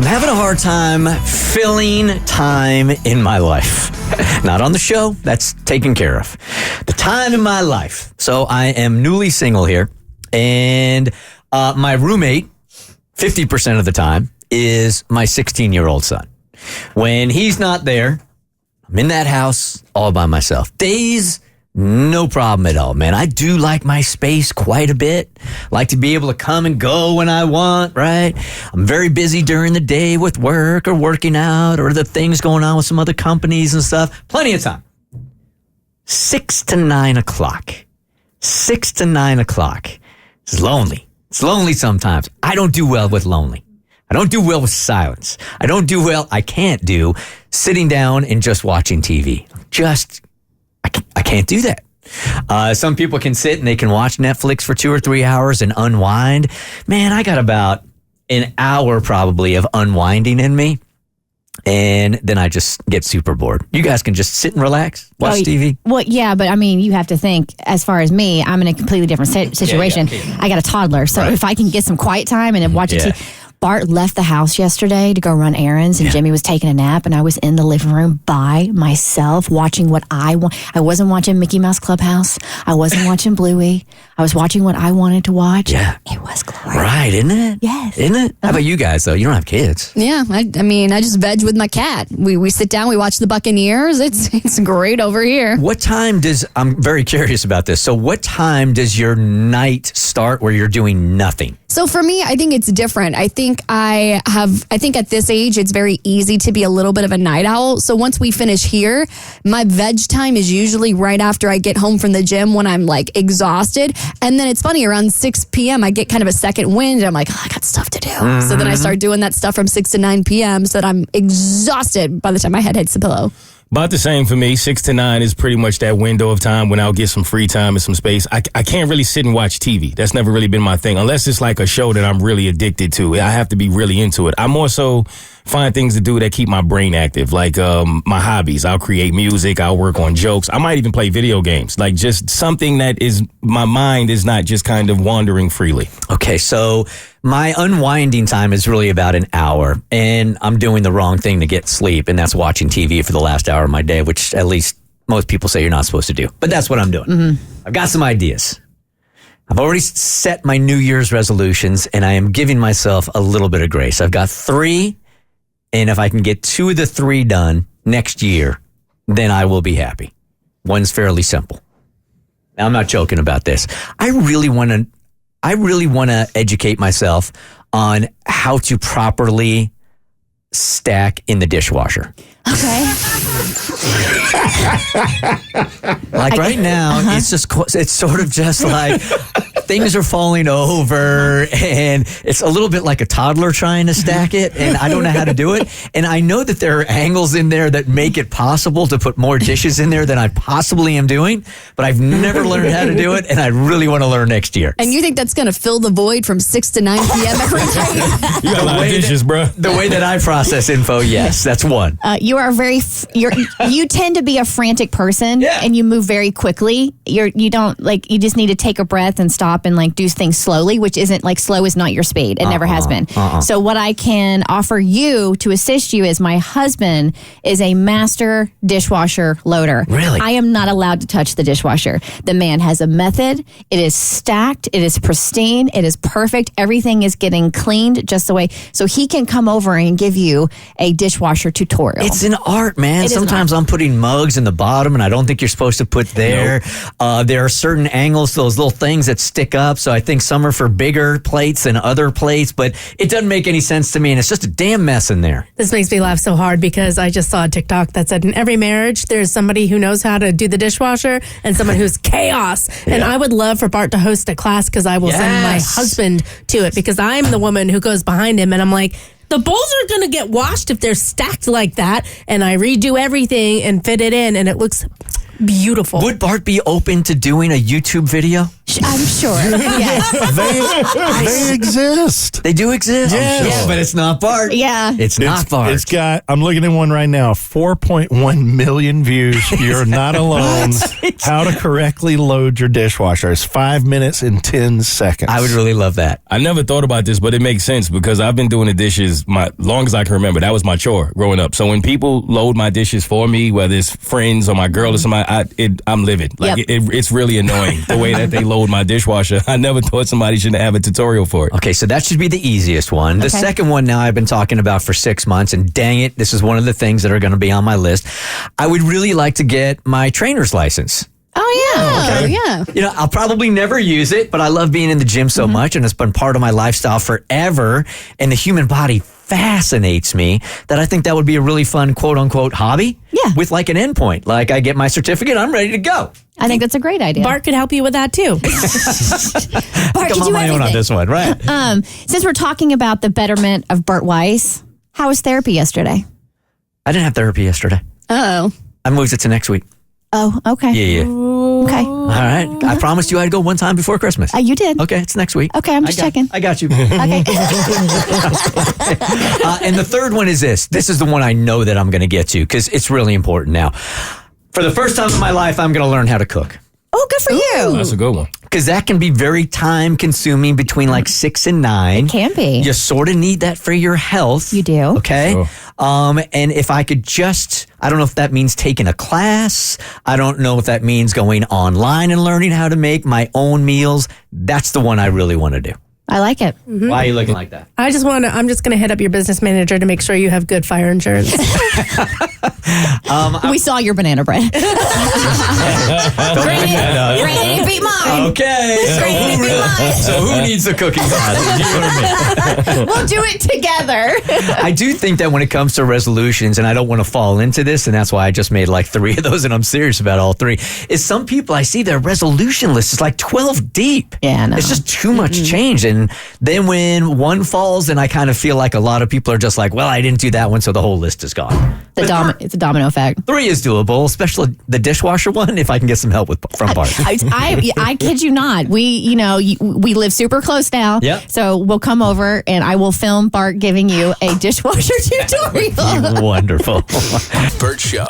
I'm having a hard time filling time in my life. Not on the show, that's taken care of. The time in my life. So I am newly single here, and my roommate, 50% of the time, is my 16-year-old son. When he's not there, I'm in that house all by myself. Days, no problem at all, man. I do like my space quite a bit. Like to be able to come and go when I want, right? I'm very busy during the day with work or working out or the things going on with some other companies and stuff. Plenty of time. 6 to 9 o'clock. 6 to 9 o'clock. It's lonely. It's lonely sometimes. I don't do well with lonely. I don't do well with silence. I can't do sitting down and just watching TV. I can't do that. Some people can sit and they can watch Netflix for 2 or 3 hours and unwind. Man, I got about an hour probably of unwinding in me. And then I just get super bored. You guys can just sit and relax, watch TV. Well, yeah, but I mean, you have to think, as far as me, I'm in a completely different situation. Yeah. I got a toddler. So if I can get some quiet time and then watch TV. Bart left the house yesterday to go run errands, and Jimmy was taking a nap, and I was in the living room by myself watching what I want. I wasn't watching Mickey Mouse Clubhouse. I wasn't watching Bluey. I was watching what I wanted to watch. Yeah. It was glorious. Right, isn't it? Yes. Isn't it? How about you guys, though? You don't have kids. Yeah, I just veg with my cat. We sit down, we watch the Buccaneers. It's great over here. What time I'm very curious about this. So what time does your night start where you're doing nothing? So for me, I think it's different. I think at this age, it's very easy to be a little bit of a night owl. So once we finish here, my veg time is usually right after I get home from the gym when I'm like exhausted. And then it's funny, around 6 p.m., I get kind of a second wind. And I'm like, I got stuff to do. Mm-hmm. So then I start doing that stuff from 6 to 9 p.m. so that I'm exhausted by the time my head hits the pillow. About the same for me. 6 to 9 is pretty much that window of time when I'll get some free time and some space. I can't really sit and watch TV. That's never really been my thing, unless it's like a show that I'm really addicted to. I have to be really into it. I more so find things to do that keep my brain active, like my hobbies. I'll create music. I'll work on jokes. I might even play video games, like just something that is my mind is not just kind of wandering freely. Okay, so my unwinding time is really about an hour, and I'm doing the wrong thing to get sleep, and that's watching TV for the last hour of my day, which at least most people say you're not supposed to do. But that's what I'm doing. Mm-hmm. I've got some ideas. I've already set my New Year's resolutions, and I am giving myself a little bit of grace. I've got 3, and if I can get 2 of the 3 done next year, then I will be happy. One's fairly simple. Now, I'm not joking about this. I really want to educate myself on how to properly stack in the dishwasher. Okay. Like right now, it's sort of just like things are falling over, and it's a little bit like a toddler trying to stack it, and I don't know how to do it. And I know that there are angles in there that make it possible to put more dishes in there than I possibly am doing, but I've never learned how to do it, and I really want to learn next year. And you think that's going to fill the void from 6 to 9 p.m. every day? You got a lot of dishes, bro. The way that I process info, yes, that's one. You are you tend to be a frantic person, and you move very quickly. You just need to take a breath and stop and like do things slowly, which isn't like slow is not your speed. It never has been. So what I can offer you to assist you is my husband is a master dishwasher loader. Really? I am not allowed to touch the dishwasher. The man has a method. It is stacked. It is pristine. It is perfect. Everything is getting cleaned just the way. So he can come over and give you a dishwasher tutorial. It's an art, man. Sometimes I'm putting mugs in the bottom, and I don't think you're supposed to put there. Nope. There are certain angles, those little things that stick up. So I think some are for bigger plates than other plates, but it doesn't make any sense to me, and it's just a damn mess in there. This makes me laugh so hard because I just saw a TikTok that said in every marriage, there's somebody who knows how to do the dishwasher and someone who's chaos. Yeah. And I would love for Bart to host a class because I will send my husband to it because I'm the woman who goes behind him, and I'm like, the bowls are going to get washed if they're stacked like that. And I redo everything and fit it in, and it looks beautiful. Would Bart be open to doing a YouTube video? I'm sure. Yes. They exist. They do exist. Yes. Yeah, but it's not Bart. Yeah. It's not Bart. It's got, I'm looking at one right now, 4.1 million views. You're not alone. How to correctly load your dishwasher. It's 5 minutes and 10 seconds. I would really love that. I never thought about this, but it makes sense because I've been doing the dishes my long as I can remember. That was my chore growing up. So when people load my dishes for me, whether it's friends or my girl or somebody, I'm livid. Like it's really annoying the way that they load my dishwasher. I never thought somebody should have a tutorial for it. Okay, so that should be the easiest one. The second one now I've been talking about for 6 months, and dang it, this is one of the things that are going to be on my list. I would really like to get my trainer's license. Oh, yeah. Okay. Yeah. You know, I'll probably never use it, but I love being in the gym so much, and it's been part of my lifestyle forever, and the human body fascinates me that I think that would be a really fun quote-unquote hobby. Yeah. With like an endpoint. Like I get my certificate, I'm ready to go. I think that's a great idea. Bart could help you with that too. Bart, I'm on my own on this one, right? Since we're talking about the betterment of Bert Weiss, how was therapy yesterday? I didn't have therapy yesterday. Oh. I moved it to next week. Oh, okay. Yeah. Okay. All right. I promised you I'd go one time before Christmas. You did. Okay, it's next week. Okay, I'm just checking. I got you. Okay. And the third one is this. This is the one I know that I'm going to get to because it's really important now. For the first time in my life, I'm going to learn how to cook. Oh, good for you. That's a good one. Because that can be very time consuming between like 6 and 9. It can be. You sort of need that for your health. You do. Okay. Sure. And if I could just, I don't know if that means taking a class. I don't know if that means going online and learning how to make my own meals. That's the one I really want to do. I like it. Why are you looking like that? I'm just going to hit up your business manager to make sure you have good fire insurance. We saw your banana bread. Granny beat mine. Okay. Granny beat mine. So who needs the cooking class? You or me? We'll do it together. I do think that when it comes to resolutions, and I don't want to fall into this, and that's why I just made like 3 of those, and I'm serious about all 3, is some people I see their resolution list is like 12 deep. Yeah, no. It's just too much change. And then when one falls, then I kind of feel like a lot of people are just like, well, I didn't do that one, so the whole list is gone. It's a domino effect. 3 is doable, especially the dishwasher one, if I can get some help from Bart. I kid you not. We live super close now. Yep. So we'll come over and I will film Bart giving you a dishwasher tutorial. Wonderful. Bert Show.